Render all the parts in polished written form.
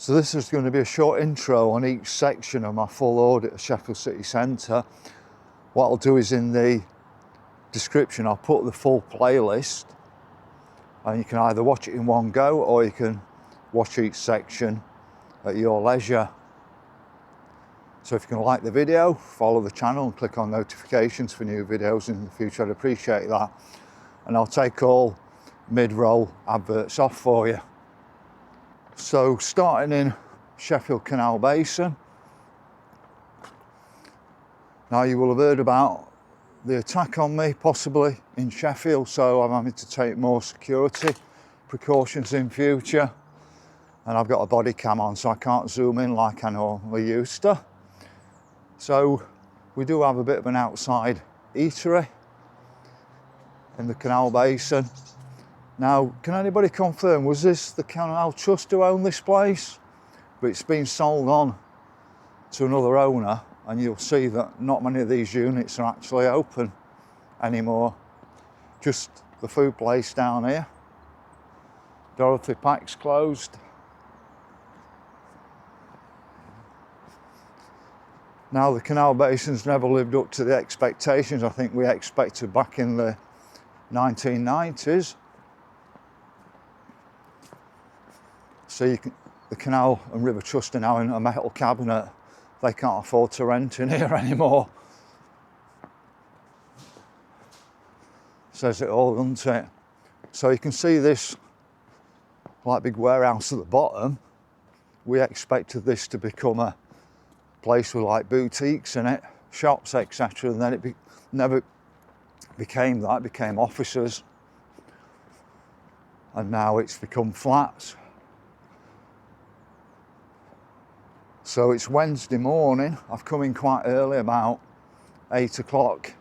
So this is going to be a short intro on each section of my full audit of Sheffield City Centre. What I'll do is in the description I'll put the full playlist, and you can either watch it in one go or you can watch each section at your leisure. So if you can like the video, follow the channel and click on notifications for new videos in the future, I'd appreciate that. And I'll take all mid-roll adverts off for you. So starting in Sheffield Canal Basin. Now you will have heard about the attack on me possibly in Sheffield, so I'm having to take more security precautions in future. And I've got a body cam on so I can't zoom in like I normally used to. So we do have a bit of an outside eatery in the Canal Basin. Now, can anybody confirm, was this the Canal Trust who owned this place? But it's been sold on to another owner, and you'll see that not many of these units are actually open anymore. Just the food place down here. Dorothy Pack's closed. Now the Canal Basin's never lived up to the expectations I think we expected back in the 1990s. So the Canal and River Trust are now in a metal cabinet. They can't afford to rent in here anymore. Says it all, doesn't it? So you can see this like big warehouse at the bottom. We expected this to become a place with like boutiques in it, shops, etc. And then it never became that, it became offices. And now it's become flats. So it's Wednesday morning. I've come in quite early, about 8 o'clock.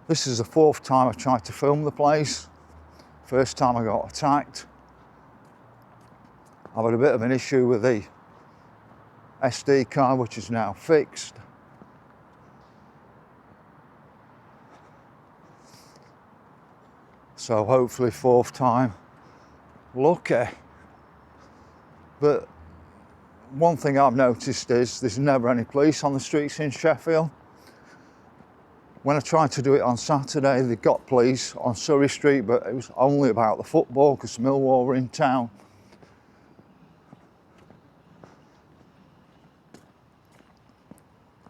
This is the fourth time I've tried to film the place. First time I got attacked. I've had a bit of an issue with the SD card, which is now fixed. So hopefully fourth time lucky. But one thing I've noticed is there's never any police on the streets in Sheffield. When I tried to do it on Saturday, they got police on Surrey Street, but it was only about the football because Millwall were in town.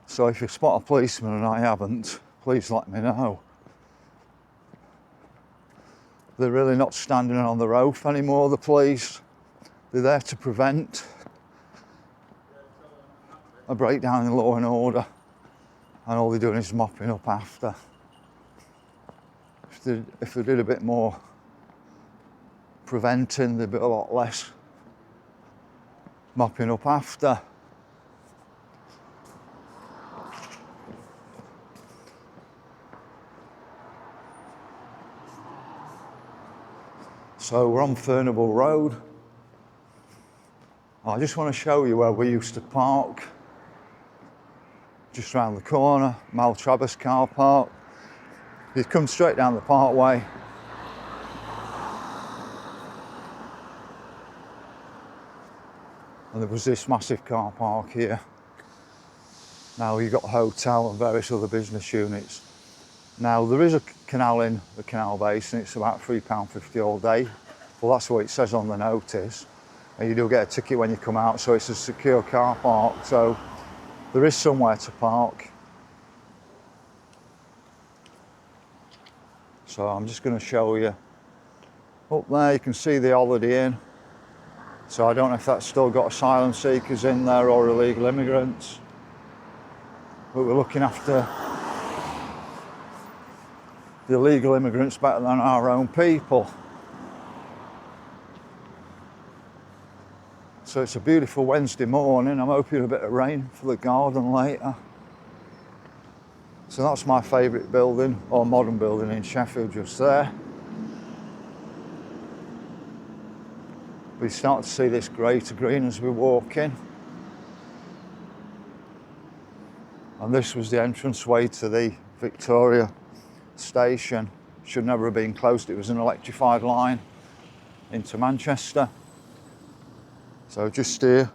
So if you spot a policeman and I haven't, please let me know. They're really not standing on the oath anymore, the police. They're there to prevent a breakdown in law and order, and all they're doing is mopping up after. If they did a bit more preventing, there'd be a lot less mopping up after. So we're on Furnival Road. I just want to show you where we used to park. Just round the corner, Maltravers car park. You come straight down the parkway. And there was this massive car park here. Now you've got a hotel and various other business units. Now there is a canal in the Canal Basin, it's about £3.50 all day. Well, that's what it says on the notice. And you do get a ticket when you come out, so it's a secure car park. So there is somewhere to park. So I'm just going to show you. Up there you can see the Holiday Inn. So I don't know if that's still got asylum seekers in there or illegal immigrants. But we're looking after the illegal immigrants better than our own people. So it's a beautiful Wednesday morning. I'm hoping a bit of rain for the garden later. So that's my favourite building, or modern building in Sheffield, just there. We start to see this grey to green as we walk in. And this was the entranceway to the Victoria station. Should never have been closed. It was an electrified line into Manchester. So just here,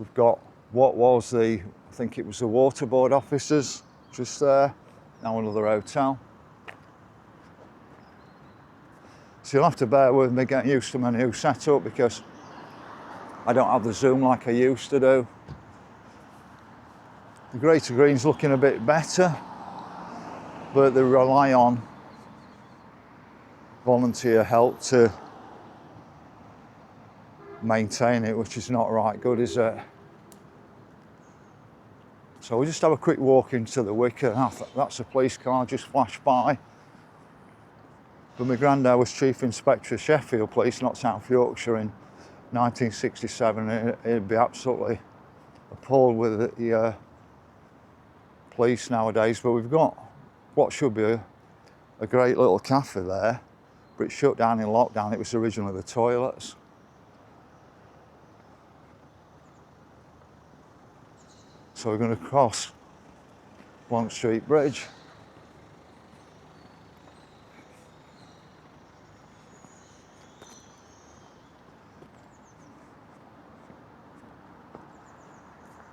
we've got what was I think it was the water board offices, just there, now another hotel. So you'll have to bear with me getting used to my new setup because I don't have the zoom like I used to do. The Greater Green's looking a bit better, but they rely on volunteer help to maintain it, which is not right good, is it? So we'll just have a quick walk into the Wicker. That's a police car just flashed by. But my granddad was Chief Inspector of Sheffield Police, not South Yorkshire, in 1967. He'd be absolutely appalled with the police nowadays. But we've got what should be a great little cafe there, but it shut down in lockdown. It was originally the toilets. So we're going to cross Blonk Street Bridge.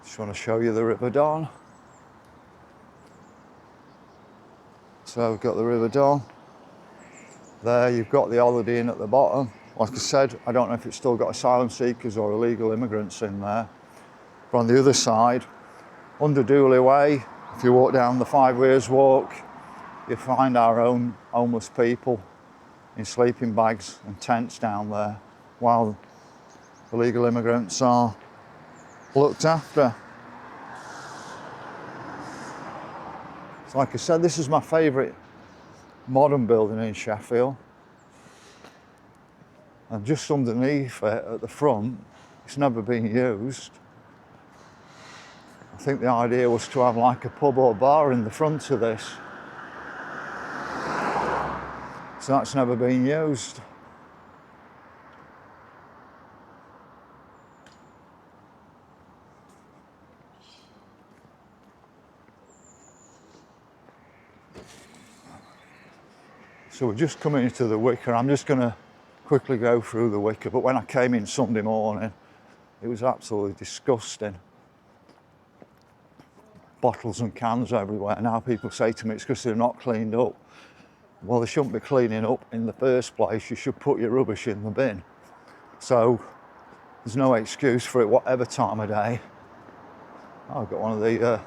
Just want to show you the River Don. So we've got the River Don. There you've got the Holiday Inn at the bottom. Like I said, I don't know if it's still got asylum seekers or illegal immigrants in there. But on the other side, under Dooley Way, if you walk down the 5 Weirs Walk, you find our own homeless people in sleeping bags and tents down there, while illegal immigrants are looked after. So like I said, this is my favourite modern building in Sheffield. And just underneath it, at the front, it's never been used. I think the idea was to have like a pub or bar in the front of this. So that's never been used. So we're just coming into the Wicker. I'm just going to quickly go through the Wicker, but when I came in Sunday morning, it was absolutely disgusting. Bottles and cans everywhere. Now people say to me it's because they're not cleaned up. Well, they shouldn't be cleaning up in the first place. You should put your rubbish in the bin. So there's no excuse for it, whatever time of day. Oh, I've got one of the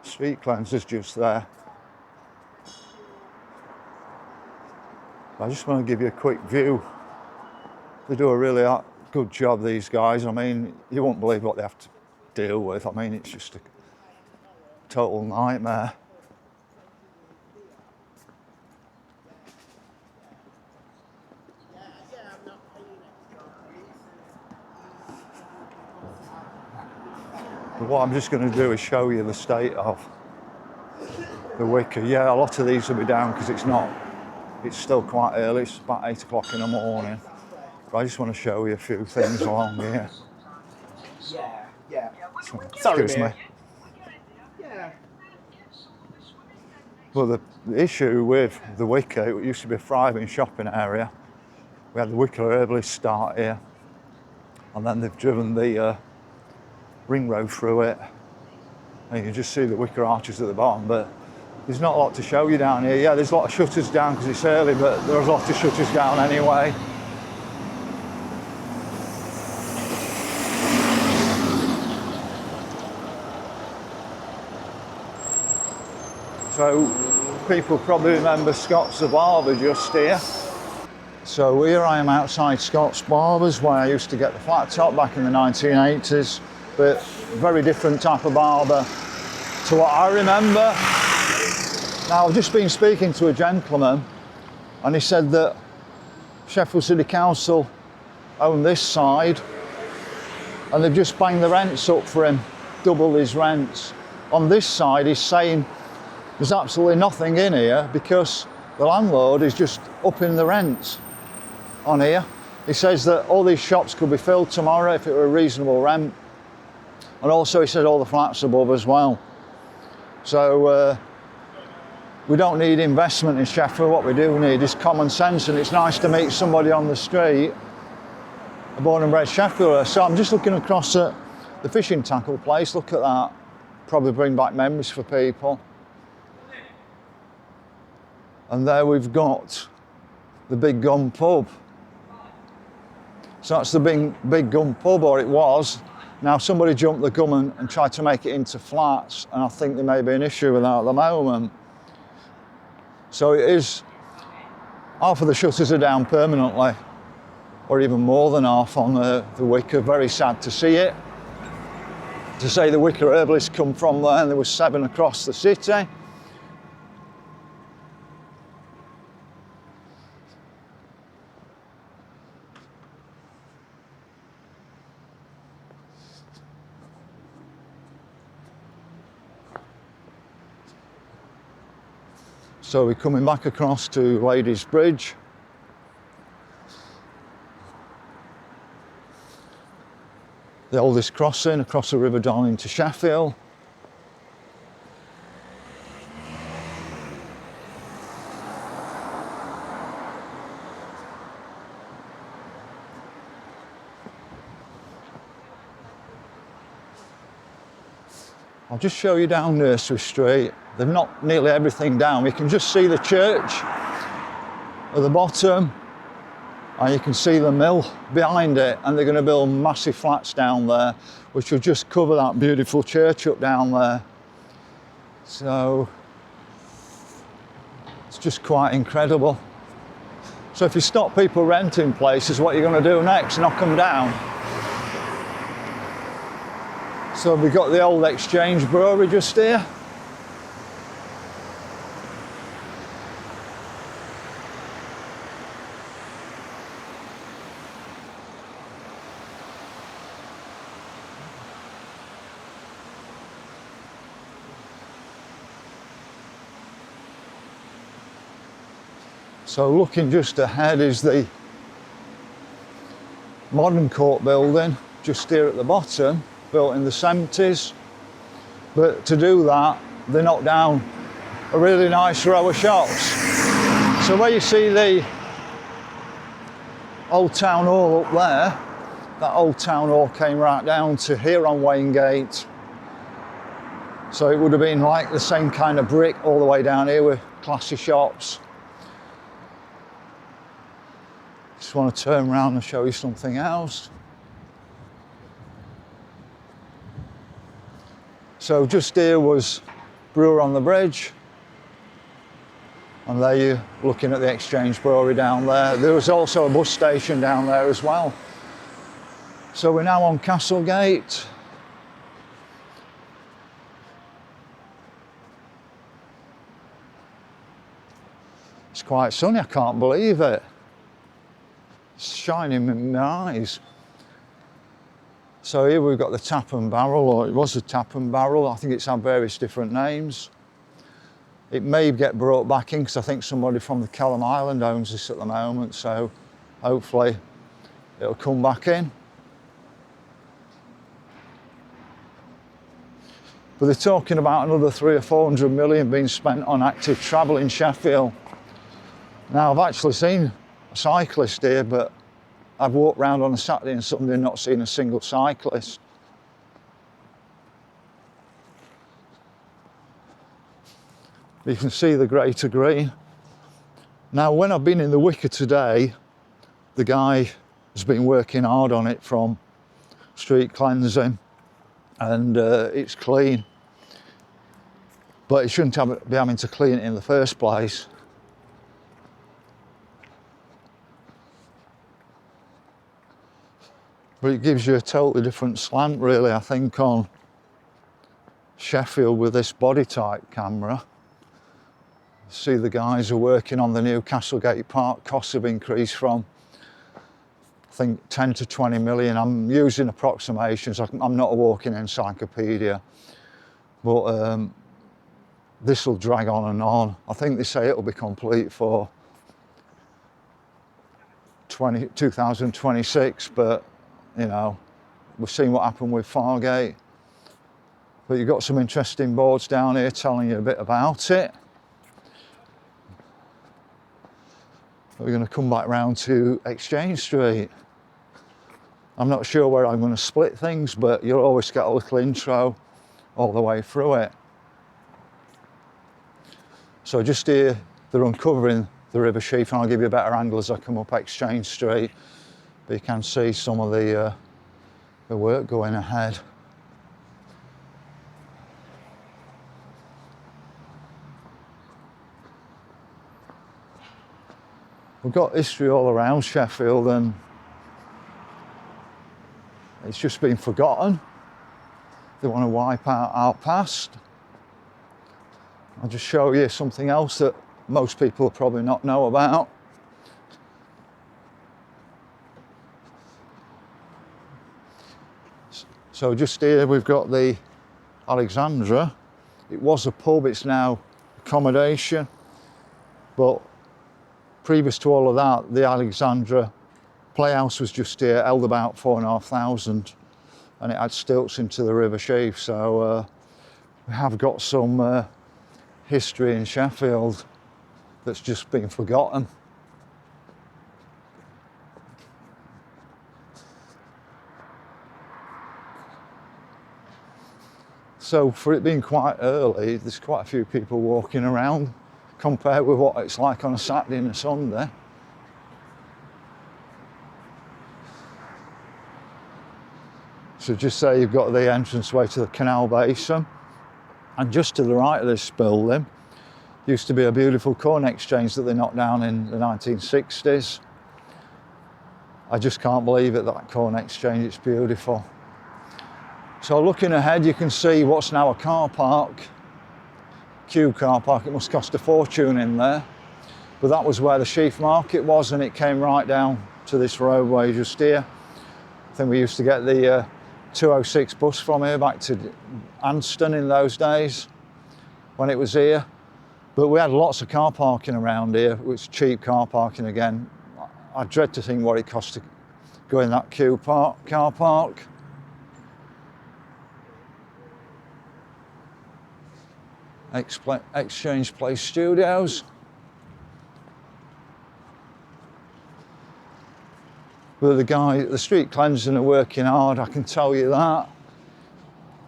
street cleansers just there. I just want to give you a quick view. They do a really good job, these guys. I mean, you won't believe what they have to deal with. I mean, it's just a total nightmare. But what I'm just going to do is show you the state of the Wicker. Yeah, a lot of these will be down because it's still quite early. It's about 8 o'clock in the morning. But I just want to show you a few things along here. Yeah. So, Sorry, excuse me. mate. Yeah. Well, the issue with the Wicker, it used to be a thriving shopping area. We had the Wicker Herbalists start here, and then they've driven the ring road through it. And you can just see the Wicker arches at the bottom, but there's not a lot to show you down here. Yeah, there's a lot of shutters down because it's early, but there's a lot of shutters down anyway. So people probably remember Scott's the Barber just here. So here I am outside Scott's Barbers, where I used to get the flat top back in the 1980s, but very different type of barber to what I remember. Now, I've just been speaking to a gentleman, and he said that Sheffield City Council own this side, and they've just banged the rents up for him, doubled his rents. On this side, he's saying there's absolutely nothing in here because the landlord is just upping the rents on here. He says that all these shops could be filled tomorrow if it were a reasonable rent. And also he said all the flats above as well. So we don't need investment in Sheffield. What we do need is common sense, and it's nice to meet somebody on the street a born and bred Sheffielder. So I'm just looking across at the fishing tackle place. Look at that. Probably bring back memories for people. And there we've got the Big Gun pub. So that's the Big Gun pub, or it was. Now somebody jumped the gun and tried to make it into flats, and I think there may be an issue with that at the moment. So it is, half of the shutters are down permanently, or even more than half on the Wicker. Very sad to see it. To say the Wicker Herbalists come from there, and there were 7 across the city. So we're coming back across to Ladies Bridge. The oldest crossing across the River Don into Sheffield. I'll just show you down Nursery Street. They've knocked nearly everything down. You can just see the church at the bottom, and you can see the mill behind it, and they're going to build massive flats down there, which will just cover that beautiful church up down there. So it's just quite incredible. So if you stop people renting places, what are you going to do next? Knock them down? So we've got the old Exchange Brewery just here. So looking just ahead is the modern court building, just here at the bottom, built in the 70s. But to do that, they knocked down a really nice row of shops. So where you see the Old Town Hall up there, that Old Town Hall came right down to here on Waingate. So it would have been like the same kind of brick all the way down here with classy shops. Just want to turn around and show you something else. So just here was Brewer on the bridge, and there you're looking at the Exchange Brewery down there. There was also a bus station down there as well. So we're now on Castlegate. It's quite sunny, I can't believe it. It's shining in my eyes. So here we've got the Tap and Barrel, or it was the Tap and Barrel. I think it's had various different names. It may get brought back in because I think somebody from the Kelham Island owns this at the moment, so hopefully it'll come back in. But they're talking about another 300 or 400 million being spent on active travel in Sheffield. Now I've actually seen a cyclist here, but I've walked round on a Saturday and Sunday and not seen a single cyclist. You can see the Greater Green. Now when I've been in the Wicker today, the guy has been working hard on it from street cleansing, and it's clean. But he shouldn't be having to clean it in the first place. But it gives you a totally different slant, really, I think, on Sheffield with this body type camera. See the guys are working on the new Castlegate Park. Costs have increased from, I think, 10 to 20 million. I'm using approximations. I'm not a walking encyclopedia. But this will drag on and on. I think they say it'll be complete for 2026, but you know, we've seen what happened with Fargate. But you've got some interesting boards down here telling you a bit about it. We're going to come back round to Exchange Street. I'm not sure where I'm going to split things, but you'll always get a little intro all the way through it. So just here, they're uncovering the River Sheaf, and I'll give you a better angle as I come up Exchange Street, but you can see some of the work going ahead. We've got history all around Sheffield, and it's just been forgotten. They want to wipe out our past. I'll just show you something else that most people will probably not know about. So just here we've got the Alexandra. It was a pub, it's now accommodation, but previous to all of that, the Alexandra Playhouse was just here, held about 4,500, and it had stilts into the River Sheaf. So we have got some history in Sheffield that's just been forgotten. So for it being quite early, there's quite a few people walking around compared with what it's like on a Saturday and a Sunday. So just say you've got the entranceway to the Canal Basin, and just to the right of this building used to be a beautiful corn exchange that they knocked down in the 1960s. I just can't believe it, that corn exchange, it's beautiful. So looking ahead, you can see what's now a car park, Q car park. It must cost a fortune in there, but that was where the Sheaf Market was, and it came right down to this roadway just here. I think we used to get the 206 bus from here back to Anston in those days when it was here. But we had lots of car parking around here, which was cheap car parking again. I dread to think what it cost to go in that Q car park. Exchange Place Studios. But the street cleansing are working hard, I can tell you that.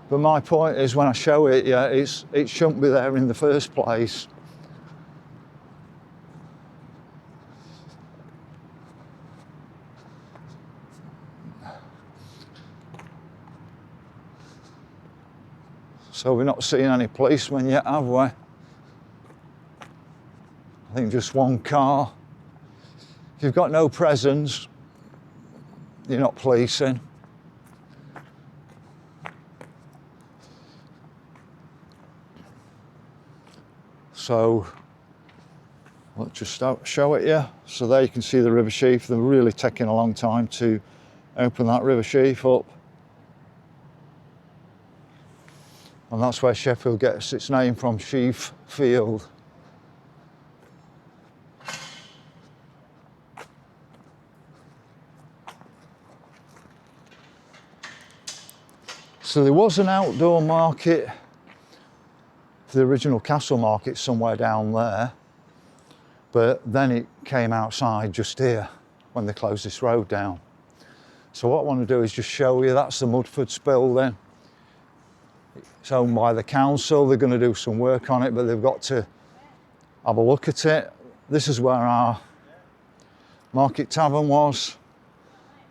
But my point is, when I show it, yeah, it shouldn't be there in the first place. So we're not seeing any policemen yet, have we? I think just one car. If you've got no presence, you're not policing. So let's just show it you. So there you can see the River Sheaf. They're really taking a long time to open that River Sheaf up. And that's where Sheffield gets its name from, Sheaf Field. So there was an outdoor market, the original Castle Market, somewhere down there, but then it came outside just here when they closed this road down. So what I want to do is just show you, that's the Mudford building. It's owned by the council. They're going to do some work on it, but they've got to have a look at it. This is where our market tavern was,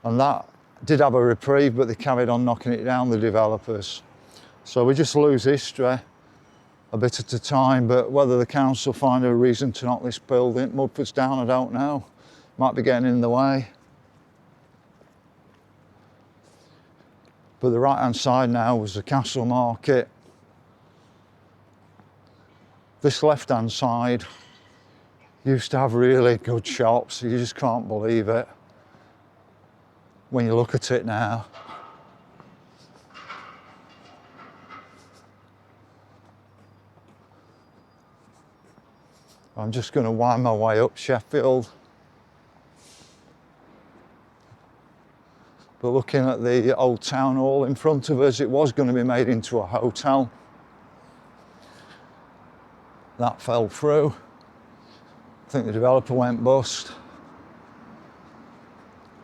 and that did have a reprieve, but they carried on knocking it down, the developers. So we just lose history a bit at a time, but whether the council find a reason to knock this building, Mudford's down, I don't know. Might be getting in the way. But the right-hand side now was the Castle Market. This left-hand side used to have really good shops. You just can't believe it when you look at it now. I'm just going to wind my way up Sheffield. But looking at the old town hall in front of us, it was going to be made into a hotel. That fell through. I think the developer went bust.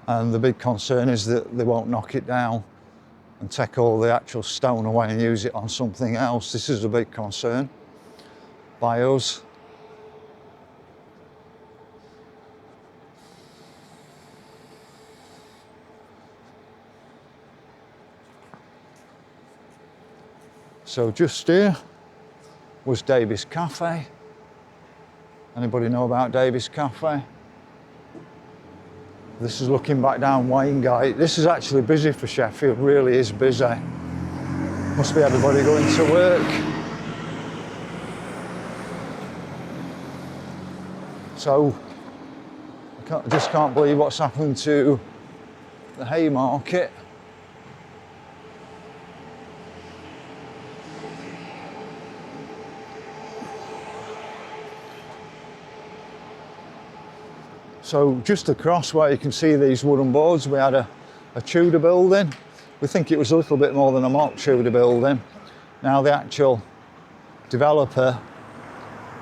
And the big concern is that they won't knock it down and take all the actual stone away and use it on something else. This is a big concern by us. So just here was Davy's Cafe. Anybody know about Davy's Cafe? This is looking back down Waingate. This is actually busy for Sheffield, really is busy. Must be everybody going to work. So, I just can't believe what's happened to the Haymarket. So just across where you can see these wooden boards, we had a Tudor building. We think it was a little bit more than a mock Tudor building. Now the actual developer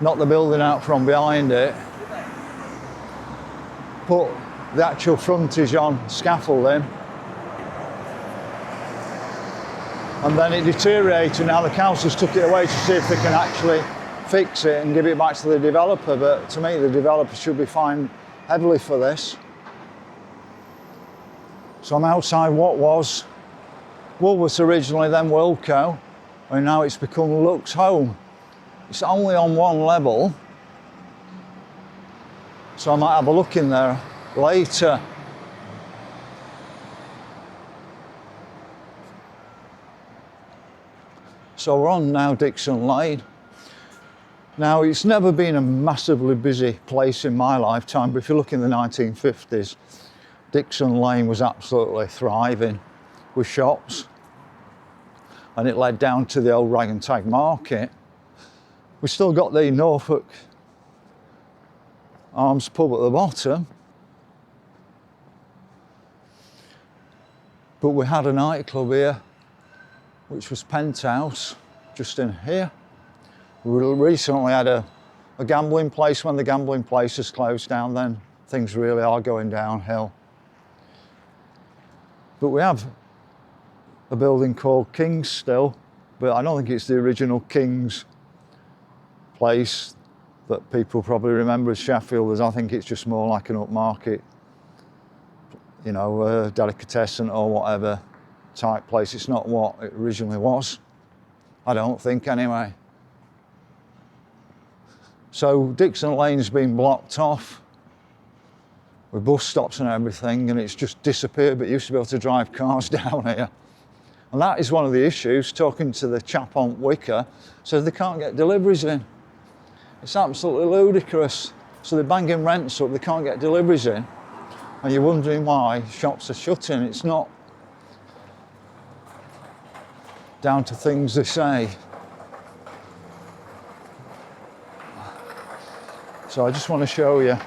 knocked the building out from behind it, put the actual frontage on scaffolding, and then it deteriorated. Now the council's took it away to see if they can actually fix it and give it back to the developer, but to me the developer should be fined heavily for this. So I'm outside what was Woolworths originally, then Wilco, and now it's become Lux Home. It's only on one level, so I might have a look in there later. So we're on now Dixon Lane. Now, it's never been a massively busy place in my lifetime, but if you look in the 1950s, Dixon Lane was absolutely thriving with shops, and it led down to the old rag and tag market. We've still got the Norfolk Arms pub at the bottom, but we had a nightclub here, which was Penthouse, just in here. We recently had a gambling place. When the gambling place is closed down, then things really are going downhill. But we have a building called King's still, but I don't think it's the original King's place that people probably remember as Sheffielders. I think it's just more like an upmarket, you know, delicatessen or whatever type place. It's not what it originally was, I don't think anyway. So Dixon Lane's been blocked off with bus stops and everything, and it's just disappeared, but you used to be able to drive cars down here. And that is one of the issues. Talking to the chap on Wicker, says they can't get deliveries in. It's absolutely ludicrous. So they're banging rents up, they can't get deliveries in, and you're wondering why shops are shutting. It's not down to things they say. So I just want to show you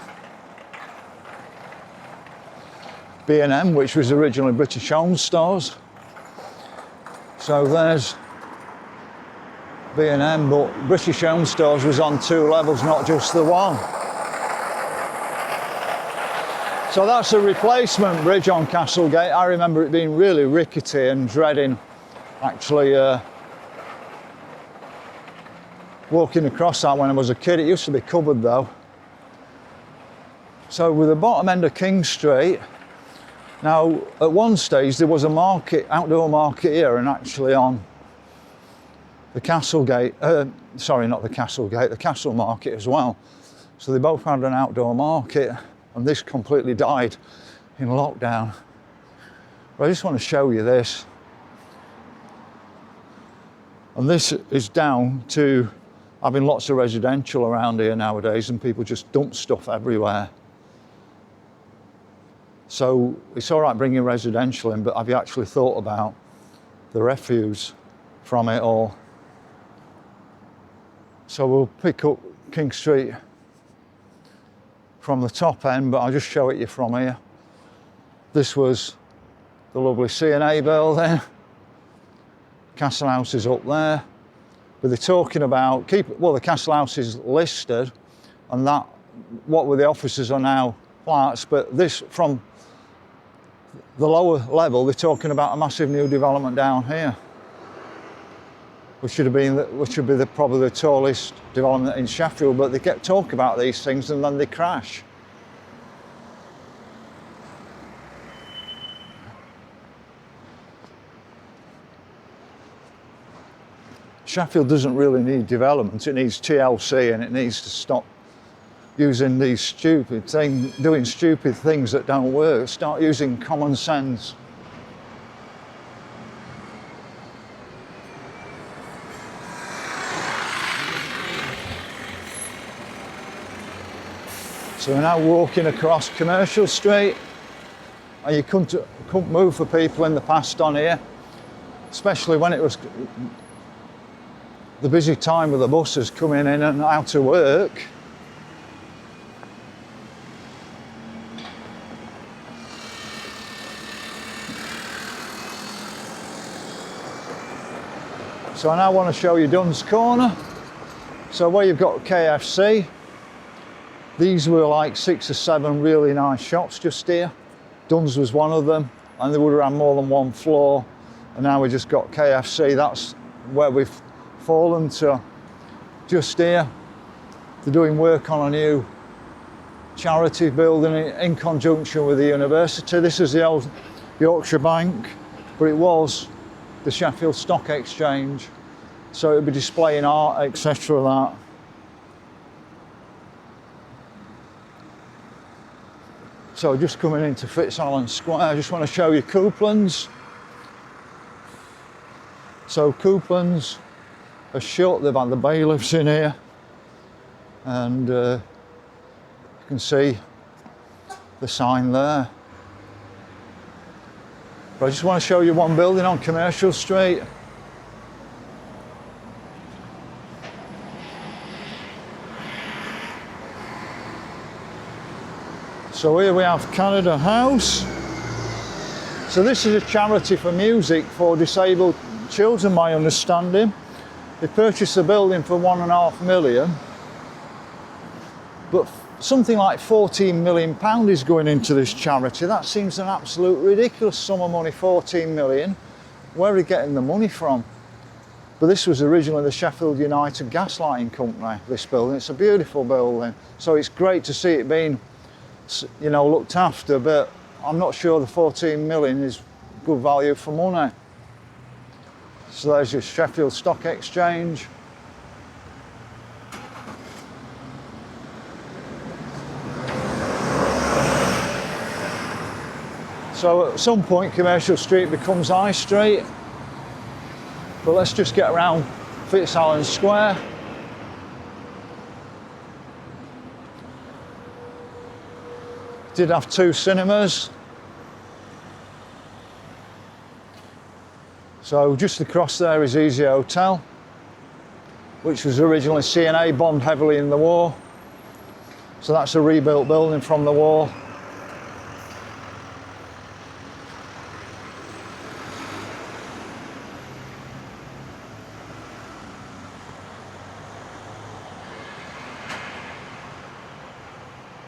B&M, which was originally British Home Stores. So there's B&M, but British Home Stores was on 2 levels, not just the one. So that's a replacement bridge on Castlegate. I remember it being really rickety and dreading actually walking across that when I was a kid. It used to be covered though. So with the bottom end of King Street, now at one stage there was a market, outdoor market here, and actually on the Castlegate, sorry, not the Castlegate, the Castle Market as well. So they both had an outdoor market, and this completely died in lockdown. But I just want to show you this. And this is down to having lots of residential around here nowadays, and people just dump stuff everywhere. So it's all right bringing residential in, but have you actually thought about the refuse from it all? So we'll pick up King Street from the top end, but I'll just show it you from here. This was the lovely C&A building. Castle House is up there. But they're talking about, the Castle House is listed, and that, what were the offices are now flats, but this, from the lower level, they're talking about a massive new development down here, which should be probably the tallest development in Sheffield, but they kept talking about these things and then they crash. Sheffield doesn't really need development, it needs TLC, and it needs to stop using these doing stupid things that don't work. Start using common sense. So we're now walking across Commercial Street, and you couldn't move for people in the past on here, especially when it was the busy time with the buses coming in and out of work. So I now want to show you Dunn's Corner. So where you've got KFC, these were like 6 or 7 really nice shops just here. Dunn's was one of them, and they would have had more than one floor. And now we just got KFC. That's where we've fallen to just here. They're doing work on a new charity building in conjunction with the university. This is the old Yorkshire Bank, but it was the Sheffield Stock Exchange. So it'll be displaying art, etc. that. So just coming into Fitzallen Square, I just want to show you Coupland's. So Coupland's are shut, they've had the bailiffs in here, and you can see the sign there. But I just want to show you one building on Commercial Street. So here we have Canada House. So this is a charity for music for disabled children, my understanding. They purchased the building for £1.5 million, but something like £14 million is going into this charity. That seems an absolute ridiculous sum of money, 14 million. Where are they getting the money from? But this was originally the Sheffield United Gas Lighting Company, this building. It's a beautiful building. So it's great to see it being, you know, looked after, but I'm not sure the 14 million is good value for money. So there's your Sheffield Stock Exchange. So at some point Commercial Street becomes High Street. But let's just get around Fitzallen Square. Did have 2 cinemas. So just across there is Easy Hotel, which was originally C&A, bombed heavily in the war. So that's a rebuilt building from the war.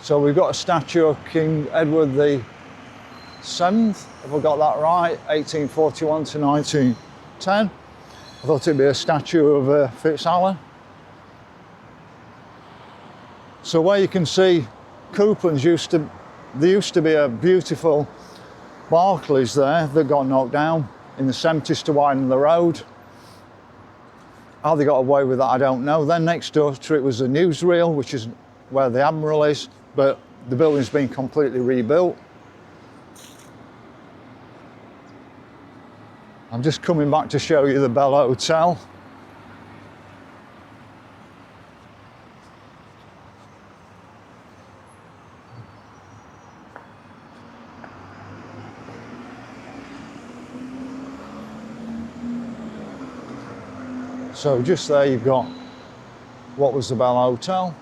So we've got a statue of King Edward the 7th, if I got that right, 1841 to 1910. I thought it'd be a statue of Fitzallen. So where you can see Coupland's there used to be a beautiful Barclays there that got knocked down in the 70s to widen the road. How they got away with that, I don't know. Then next door to it was the Newsreel, which is where the Admiral is, but the building's been completely rebuilt. I'm just coming back to show you the Bell Hotel. So just there you've got what was the Bell Hotel.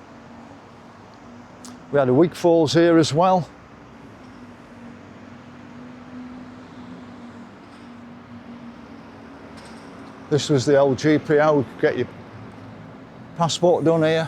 We had a Wick Falls here as well. This was the old GPO, get your passport done here.